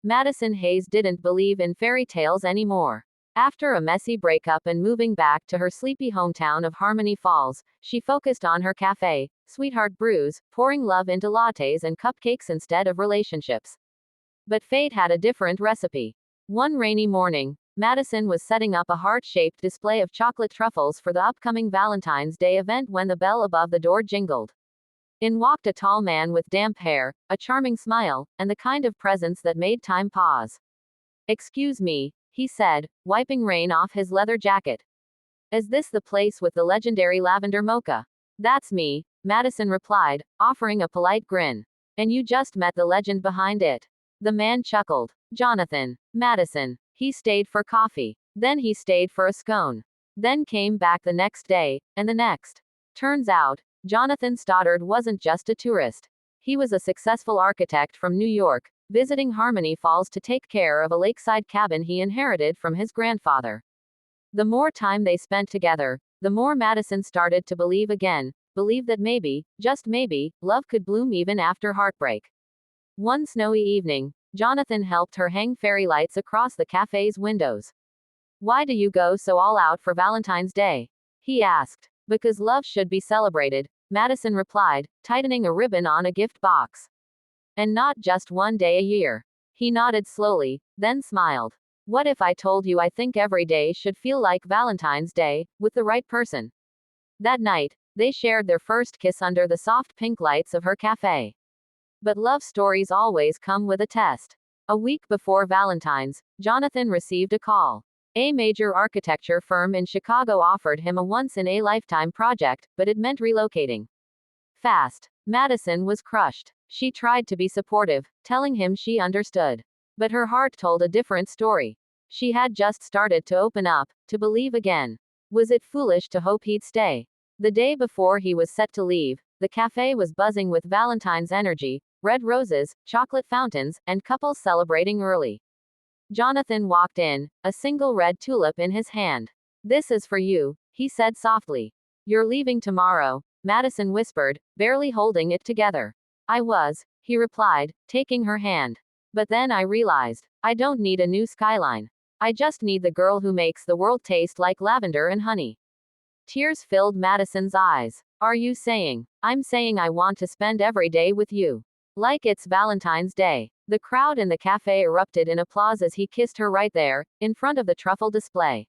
Madison Hayes didn't believe in fairy tales anymore. After a messy breakup and moving back to her sleepy hometown of Harmony Falls, she focused on her cafe, Sweetheart Brews, pouring love into lattes and cupcakes instead of relationships. But fate had a different recipe. One rainy morning, Madison was setting up a heart-shaped display of chocolate truffles for the upcoming Valentine's Day event when the bell above the door jingled. In walked a tall man with damp hair, a charming smile, and the kind of presence that made time pause. "Excuse me," he said, wiping rain off his leather jacket. "Is this the place with the legendary lavender mocha?" "That's me," Madison replied, offering a polite grin. "And you just met the legend behind it." The man chuckled. "Jonathan." "Madison. He stayed for coffee. Then he stayed for a scone. Then came back the next day, and the next." Turns out, Jonathan Stoddard wasn't just a tourist. He was a successful architect from New York, visiting Harmony Falls to take care of a lakeside cabin he inherited from his grandfather. The more time they spent together, the more Madison started to believe again, believe that maybe, just maybe, love could bloom even after heartbreak. One snowy evening, Jonathan helped her hang fairy lights across the cafe's windows. "Why do you go so all out for Valentine's Day?" he asked. "Because love should be celebrated," Madison replied, tightening a ribbon on a gift box. "And not just one day a year." He nodded slowly, then smiled. "What if I told you I think every day should feel like Valentine's Day, with the right person?" That night, they shared their first kiss under the soft pink lights of her cafe. But love stories always come with a test. A week before Valentine's, Jonathan received a call. A major architecture firm in Chicago offered him a once-in-a-lifetime project, but it meant relocating fast. Madison was crushed. She tried to be supportive, telling him she understood. But her heart told a different story. She had just started to open up, to believe again. Was it foolish to hope he'd stay? The day before he was set to leave, the cafe was buzzing with Valentine's energy, red roses, chocolate fountains, and couples celebrating early. Jonathan walked in, a single red tulip in his hand. "This is for you," he said softly. "You're leaving tomorrow," Madison whispered, barely holding it together. "I was," he replied, taking her hand. "But then I realized, I don't need a new skyline. I just need the girl who makes the world taste like lavender and honey." Tears filled Madison's eyes. "Are you saying?" "I'm saying I want to spend every day with you. Like it's Valentine's Day." The crowd in the cafe erupted in applause as he kissed her right there, in front of the truffle display.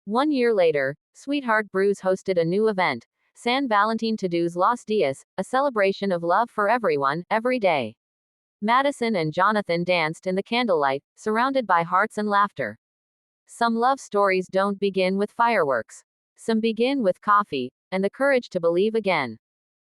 1 year later, Sweetheart Brews hosted a new event, San Valentín Todos Los Días, a celebration of love for everyone, every day. Madison and Jonathan danced in the candlelight, surrounded by hearts and laughter. Some love stories don't begin with fireworks. Some begin with coffee, and the courage to believe again.